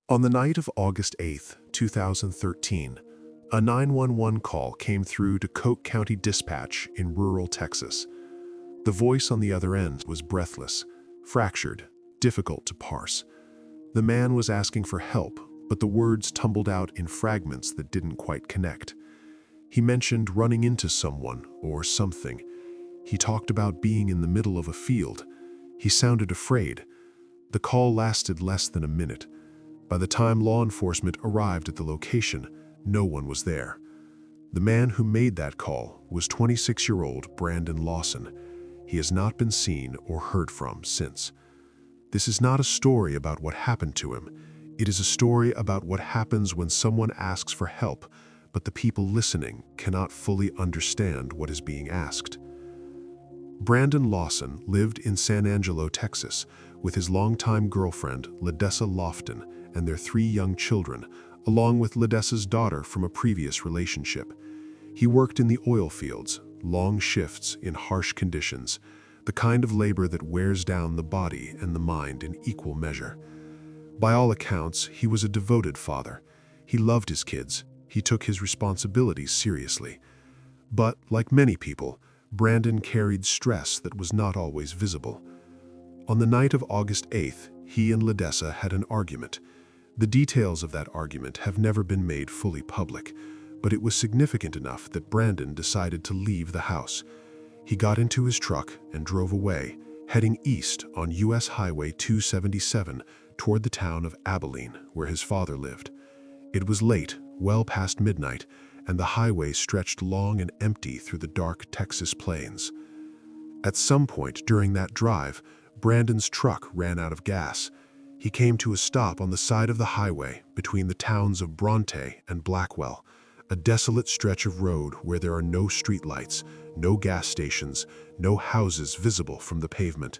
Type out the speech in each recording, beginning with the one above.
On the night of August 8th, 2013, a 911 call came through to Coke County Dispatch in rural Texas. The voice on the other end was breathless, fractured, difficult to parse. The man was asking for help, but the words tumbled out in fragments that didn't quite connect. He mentioned running into someone or something. He talked about being in the middle of a field. He sounded afraid. The call lasted less than a minute. By the time law enforcement arrived at the location, no one was there. The man who made that call was 26-year-old Brandon Lawson. He has not been seen or heard from since. This is not a story about what happened to him. It is a story about what happens when someone asks for help, but the people listening cannot fully understand what is being asked. Brandon Lawson lived in San Angelo, Texas, with his longtime girlfriend, Lawson, and their 3 young children, along with Ladessa's daughter from a previous relationship. He worked in the oil fields, long shifts in harsh conditions, the kind of labor that wears down the body and the mind in equal measure. By all accounts, he was a devoted father. He loved his kids. He took his responsibilities seriously. But, like many people, Brandon carried stress that was not always visible. On the night of August 8th, he and Ladessa had an argument. The details of that argument have never been made fully public, but it was significant enough that Brandon decided to leave the house. He got into his truck and drove away, heading east on US Highway 277 toward the town of Abilene, where his father lived. It was late, well past midnight, and the highway stretched long and empty through the dark Texas plains. At some point during that drive, Brandon's truck ran out of gas. He came to a stop on the side of the highway between the towns of Bronte and Blackwell, a desolate stretch of road where there are no streetlights, no gas stations, no houses visible from the pavement.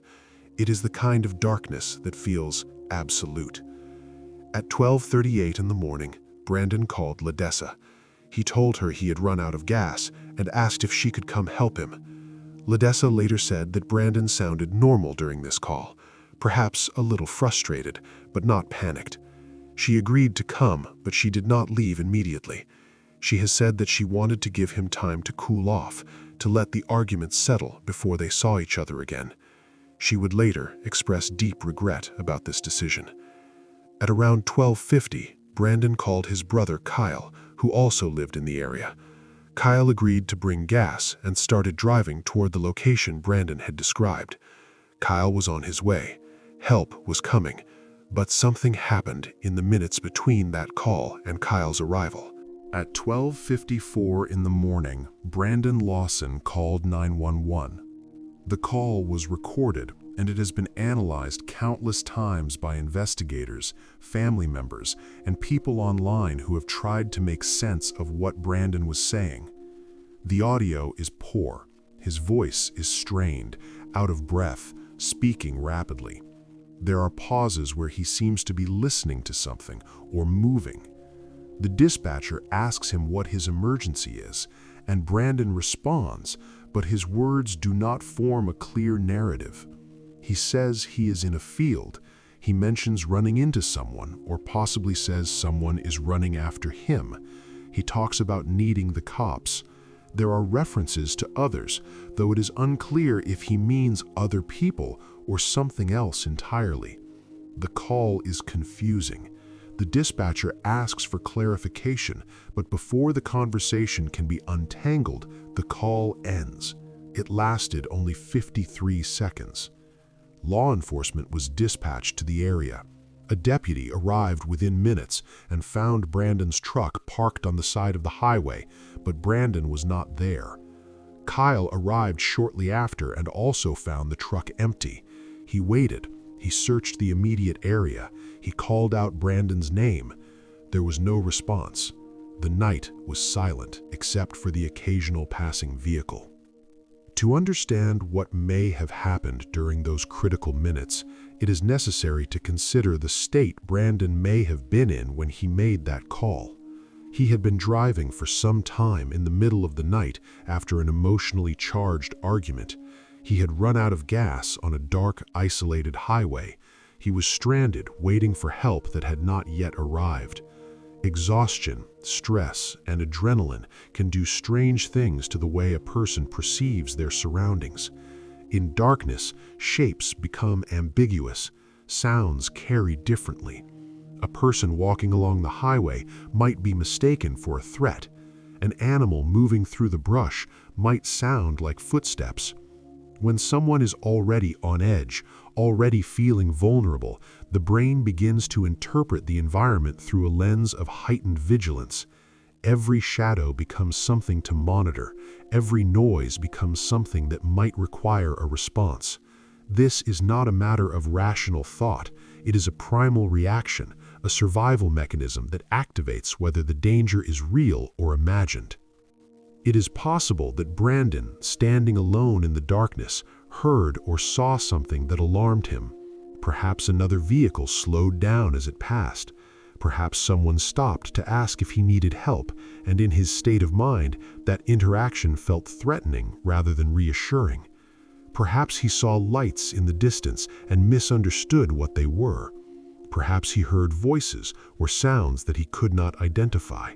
It is the kind of darkness that feels absolute. At 12:38 in the morning, Brandon called Ladessa. He told her he had run out of gas and asked if she could come help him. Ladessa later said that Brandon sounded normal during this call, perhaps a little frustrated, but not panicked. She agreed to come, but she did not leave immediately. She has said that she wanted to give him time to cool off, to let the argument settle before they saw each other again. She would later express deep regret about this decision. At around 12:50, Brandon called his brother Kyle, who also lived in the area. Kyle agreed to bring gas and started driving toward the location Brandon had described. Kyle was on his way. Help was coming, but something happened in the minutes between that call and Kyle's arrival. At 12:54 in the morning, Brandon Lawson called 911. The call was recorded, and it has been analyzed countless times by investigators, family members, and people online who have tried to make sense of what Brandon was saying. The audio is poor. His voice is strained, out of breath, speaking rapidly. There are pauses where he seems to be listening to something or moving. The dispatcher asks him what his emergency is, and Brandon responds, but his words do not form a clear narrative. He says he is in a field. He mentions running into someone, or possibly says someone is running after him. He talks about needing the cops. There are references to others, though it is unclear if he means other people or something else entirely. The call is confusing. The dispatcher asks for clarification, but before the conversation can be untangled, the call ends. It lasted only 53 seconds. Law enforcement was dispatched to the area. A deputy arrived within minutes and found Brandon's truck parked on the side of the highway, but Brandon was not there. Kyle arrived shortly after and also found the truck empty. He waited. He searched the immediate area. He called out Brandon's name. There was no response. The night was silent except for the occasional passing vehicle. To understand what may have happened during those critical minutes, it is necessary to consider the state Brandon may have been in when he made that call. He had been driving for some time in the middle of the night after an emotionally charged argument. He had run out of gas on a dark, isolated highway. He was stranded, waiting for help that had not yet arrived. Exhaustion, stress, and adrenaline can do strange things to the way a person perceives their surroundings. In darkness, shapes become ambiguous, sounds carry differently. A person walking along the highway might be mistaken for a threat. An animal moving through the brush might sound like footsteps. When someone is already on edge, already feeling vulnerable, the brain begins to interpret the environment through a lens of heightened vigilance. Every shadow becomes something to monitor. Every noise becomes something that might require a response. This is not a matter of rational thought. It is a primal reaction, a survival mechanism that activates whether the danger is real or imagined. It is possible that Brandon, standing alone in the darkness, heard or saw something that alarmed him. Perhaps another vehicle slowed down as it passed. Perhaps someone stopped to ask if he needed help, and in his state of mind, that interaction felt threatening rather than reassuring. Perhaps he saw lights in the distance and misunderstood what they were. Perhaps he heard voices or sounds that he could not identify.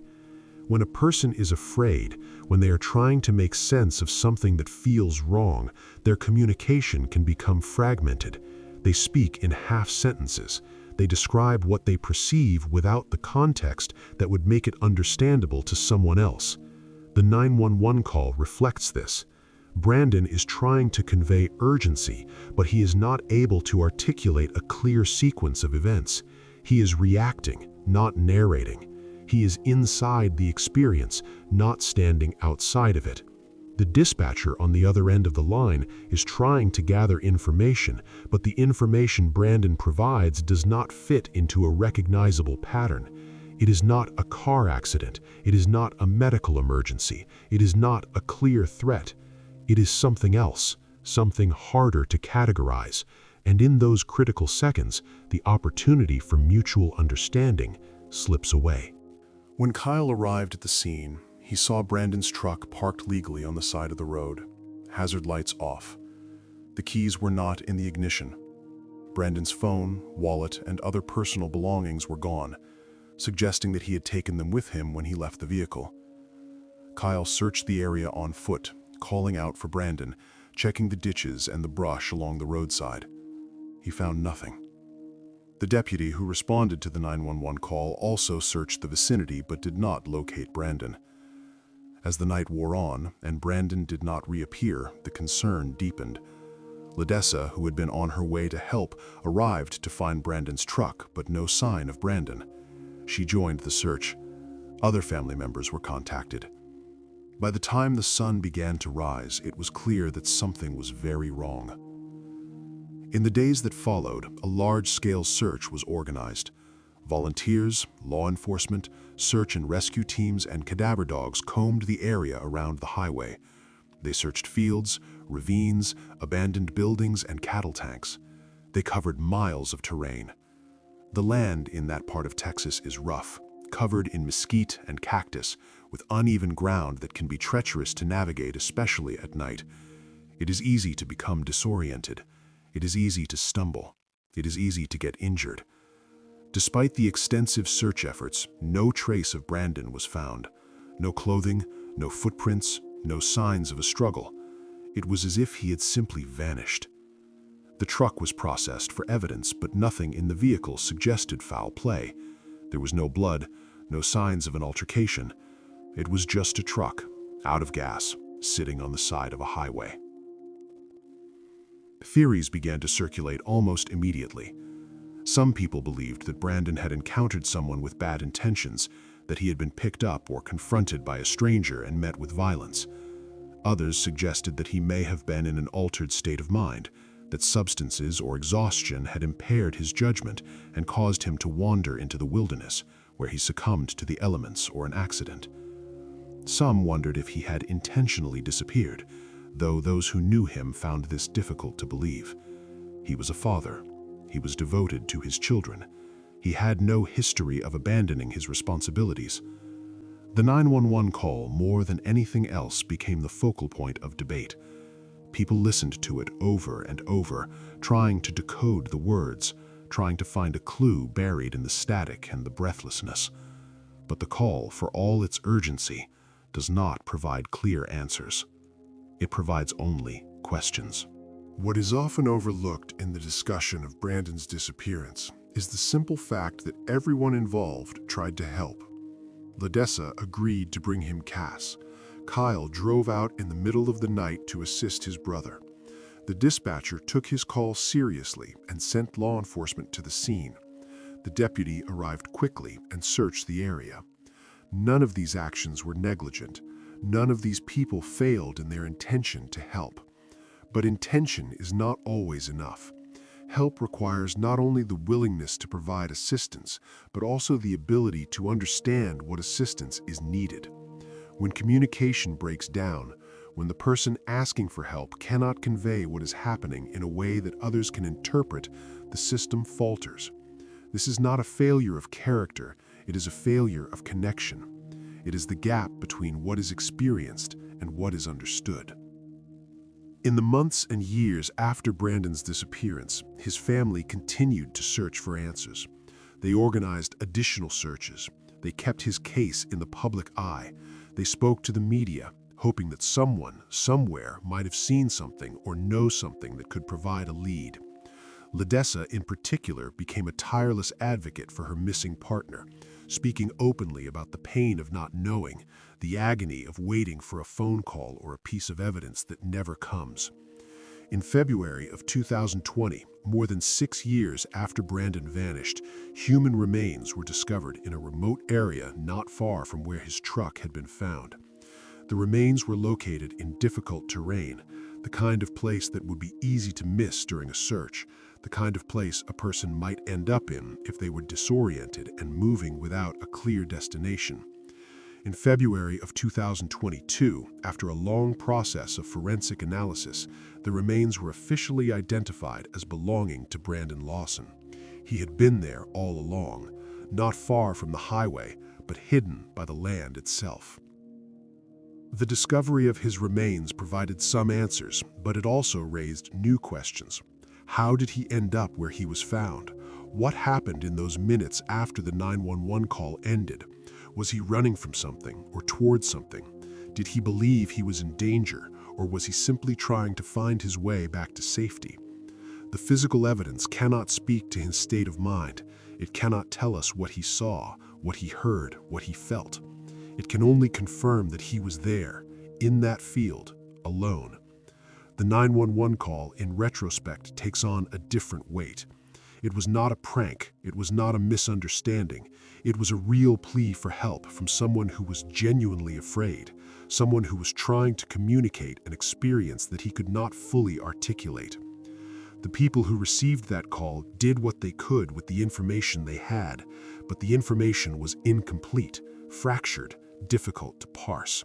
When a person is afraid, when they are trying to make sense of something that feels wrong, their communication can become fragmented. They speak in half sentences. They describe what they perceive without the context that would make it understandable to someone else. The 911 call reflects this. Brandon is trying to convey urgency, but he is not able to articulate a clear sequence of events. He is reacting, not narrating. He is inside the experience, not standing outside of it. The dispatcher on the other end of the line is trying to gather information, but the information Brandon provides does not fit into a recognizable pattern. It is not a car accident. It is not a medical emergency. It is not a clear threat. It is something else, something harder to categorize. And in those critical seconds, the opportunity for mutual understanding slips away. When Kyle arrived at the scene, he saw Brandon's truck parked legally on the side of the road, hazard lights off. The keys were not in the ignition. Brandon's phone, wallet, and other personal belongings were gone, suggesting that he had taken them with him when he left the vehicle. Kyle searched the area on foot, calling out for Brandon, checking the ditches and the brush along the roadside. He found nothing. The deputy who responded to the 911 call also searched the vicinity but did not locate Brandon. As the night wore on and Brandon did not reappear, the concern deepened. Ladessa, who had been on her way to help, arrived to find Brandon's truck, but no sign of Brandon. She joined the search. Other family members were contacted. By the time the sun began to rise, it was clear that something was very wrong. In the days that followed, a large-scale search was organized. Volunteers, law enforcement, search and rescue teams, and cadaver dogs combed the area around the highway. They searched fields, ravines, abandoned buildings, and cattle tanks. They covered miles of terrain. The land in that part of Texas is rough, covered in mesquite and cactus, with uneven ground that can be treacherous to navigate, especially at night. It is easy to become disoriented. It is easy to stumble. It is easy to get injured. Despite the extensive search efforts, no trace of Brandon was found. No clothing, no footprints, no signs of a struggle. It was as if he had simply vanished. The truck was processed for evidence, but nothing in the vehicle suggested foul play. There was no blood, no signs of an altercation. It was just a truck, out of gas, sitting on the side of a highway. Theories began to circulate almost immediately. Some people believed that Brandon had encountered someone with bad intentions, that he had been picked up or confronted by a stranger and met with violence. Others suggested that he may have been in an altered state of mind, that substances or exhaustion had impaired his judgment and caused him to wander into the wilderness, where he succumbed to the elements or an accident. Some wondered if he had intentionally disappeared, though those who knew him found this difficult to believe. He was a father. He was devoted to his children. He had no history of abandoning his responsibilities. The 911 call, more than anything else, became the focal point of debate. People listened to it over and over, trying to decode the words, trying to find a clue buried in the static and the breathlessness. But the call, for all its urgency, does not provide clear answers. It provides only questions. What is often overlooked in the discussion of Brandon's disappearance is the simple fact that everyone involved tried to help. Ledessa agreed to bring him Cass. Kyle drove out in the middle of the night to assist his brother. The dispatcher took his call seriously and sent law enforcement to the scene. The deputy arrived quickly and searched the area. None of these actions were negligent. None of these people failed in their intention to help. But intention is not always enough. Help requires not only the willingness to provide assistance, but also the ability to understand what assistance is needed. When communication breaks down, when the person asking for help cannot convey what is happening in a way that others can interpret, the system falters. This is not a failure of character, it is a failure of connection. It is the gap between what is experienced and what is understood. In the months and years after Brandon's disappearance, his family continued to search for answers. They organized additional searches. They kept his case in the public eye. They spoke to the media, hoping that someone, somewhere, might have seen something or know something that could provide a lead. Ledessa, in particular, became a tireless advocate for her missing partner, speaking openly about the pain of not knowing, the agony of waiting for a phone call or a piece of evidence that never comes. In February of 2020, more than 6 years after Brandon vanished, human remains were discovered in a remote area not far from where his truck had been found. The remains were located in difficult terrain, the kind of place that would be easy to miss during a search, the kind of place a person might end up in if they were disoriented and moving without a clear destination. In February of 2022, after a long process of forensic analysis, the remains were officially identified as belonging to Brandon Lawson. He had been there all along, not far from the highway, but hidden by the land itself. The discovery of his remains provided some answers, but it also raised new questions. How did he end up where he was found? What happened in those minutes after the 911 call ended? Was he running from something or towards something? Did he believe he was in danger, or was he simply trying to find his way back to safety? The physical evidence cannot speak to his state of mind. It cannot tell us what he saw, what he heard, what he felt. It can only confirm that he was there, in that field, alone. The 911 call, in retrospect, takes on a different weight. It was not a prank. It was not a misunderstanding. It was a real plea for help from someone who was genuinely afraid, someone who was trying to communicate an experience that he could not fully articulate. The people who received that call did what they could with the information they had, but the information was incomplete, fractured, difficult to parse.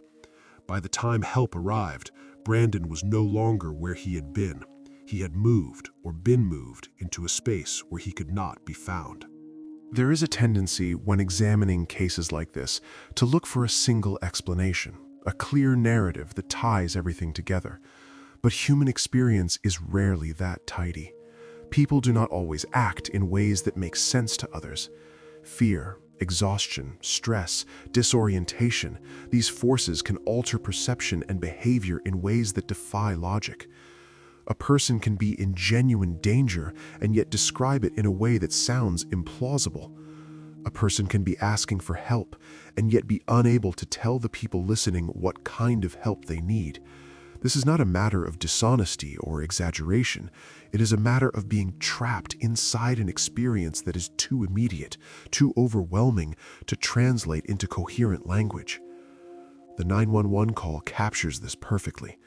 By the time help arrived, Brandon was no longer where he had been. He had moved or been moved into a space where he could not be found. There is a tendency when examining cases like this to look for a single explanation, a clear narrative that ties everything together. But human experience is rarely that tidy. People do not always act in ways that make sense to others. Fear, exhaustion, stress, disorientation, these forces can alter perception and behavior in ways that defy logic. A person can be in genuine danger and yet describe it in a way that sounds implausible. A person can be asking for help and yet be unable to tell the people listening what kind of help they need. This is not a matter of dishonesty or exaggeration. It is a matter of being trapped inside an experience that is too immediate, too overwhelming to translate into coherent language. The 911 call captures this perfectly.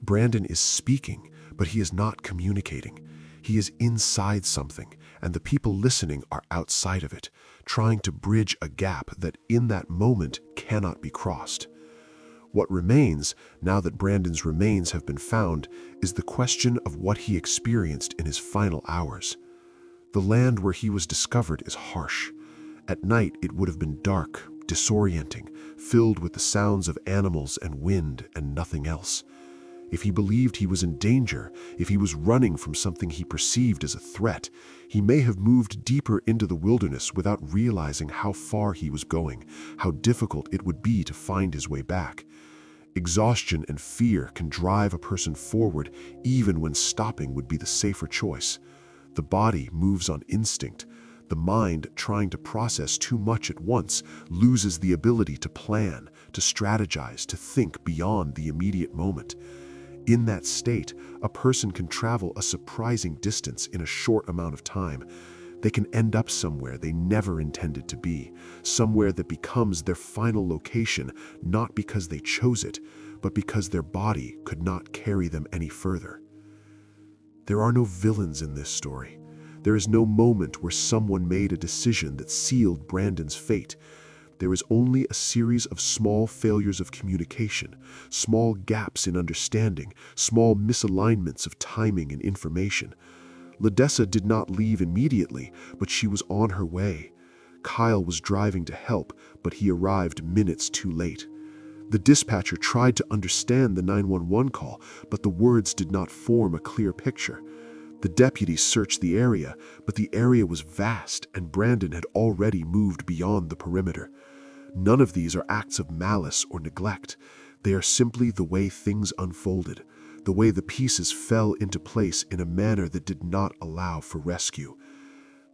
Brandon is speaking, but he is not communicating. He is inside something, and the people listening are outside of it, trying to bridge a gap that in that moment cannot be crossed. What remains, now that Brandon's remains have been found, is the question of what he experienced in his final hours. The land where he was discovered is harsh. At night, it would have been dark, disorienting, filled with the sounds of animals and wind and nothing else. If he believed he was in danger, if he was running from something he perceived as a threat, he may have moved deeper into the wilderness without realizing how far he was going, how difficult it would be to find his way back. Exhaustion and fear can drive a person forward even when stopping would be the safer choice. The body moves on instinct. The mind, trying to process too much at once, loses the ability to plan, to strategize, to think beyond the immediate moment. In that state, a person can travel a surprising distance in a short amount of time. They can end up somewhere they never intended to be, somewhere that becomes their final location, not because they chose it, but because their body could not carry them any further. There are no villains in this story. There is no moment where someone made a decision that sealed Brandon's fate. There is only a series of small failures of communication, small gaps in understanding, small misalignments of timing and information. Ledessa did not leave immediately, but she was on her way. Kyle was driving to help, but he arrived minutes too late. The dispatcher tried to understand the 911 call, but the words did not form a clear picture. The deputies searched the area, but the area was vast and Brandon had already moved beyond the perimeter. None of these are acts of malice or neglect. They are simply the way things unfolded, the way the pieces fell into place in a manner that did not allow for rescue.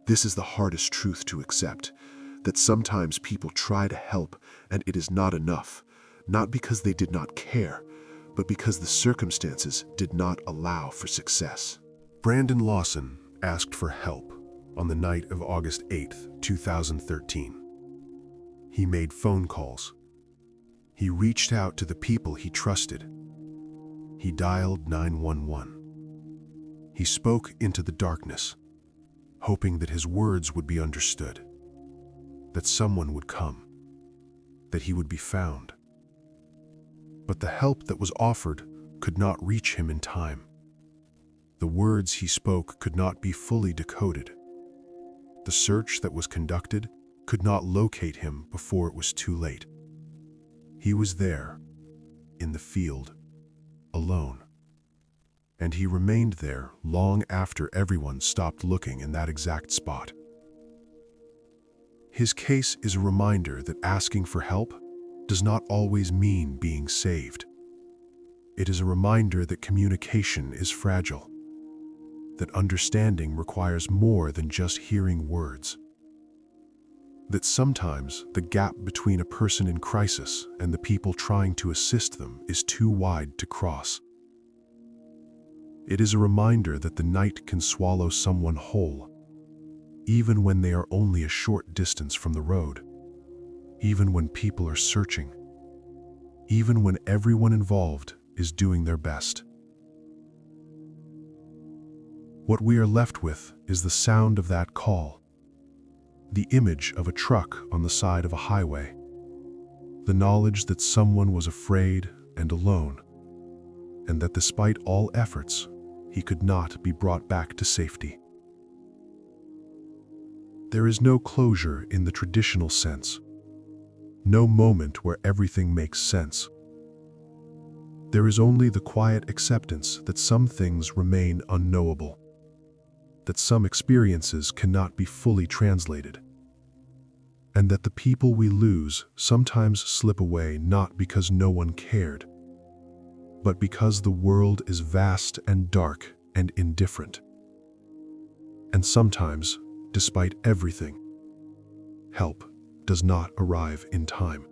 This is the hardest truth to accept, that sometimes people try to help and it is not enough, not because they did not care, but because the circumstances did not allow for success. Brandon Lawson asked for help on the night of August 8th, 2013. He made phone calls. He reached out to the people he trusted. He dialed 911. He spoke into the darkness, hoping that his words would be understood, that someone would come, that he would be found. But the help that was offered could not reach him in time. The words he spoke could not be fully decoded. The search that was conducted could not locate him before it was too late. He was there, in the field, alone. And he remained there long after everyone stopped looking in that exact spot. His case is a reminder that asking for help does not always mean being saved. It is a reminder that communication is fragile, that understanding requires more than just hearing words, that sometimes the gap between a person in crisis and the people trying to assist them is too wide to cross. It is a reminder that the night can swallow someone whole, even when they are only a short distance from the road, even when people are searching, even when everyone involved is doing their best. What we are left with is the sound of that call, the image of a truck on the side of a highway, the knowledge that someone was afraid and alone, and that despite all efforts, he could not be brought back to safety. There is no closure in the traditional sense, no moment where everything makes sense. There is only the quiet acceptance that some things remain unknowable, that some experiences cannot be fully translated, and that the people we lose sometimes slip away not because no one cared, but because the world is vast and dark and indifferent. And sometimes, despite everything, help does not arrive in time.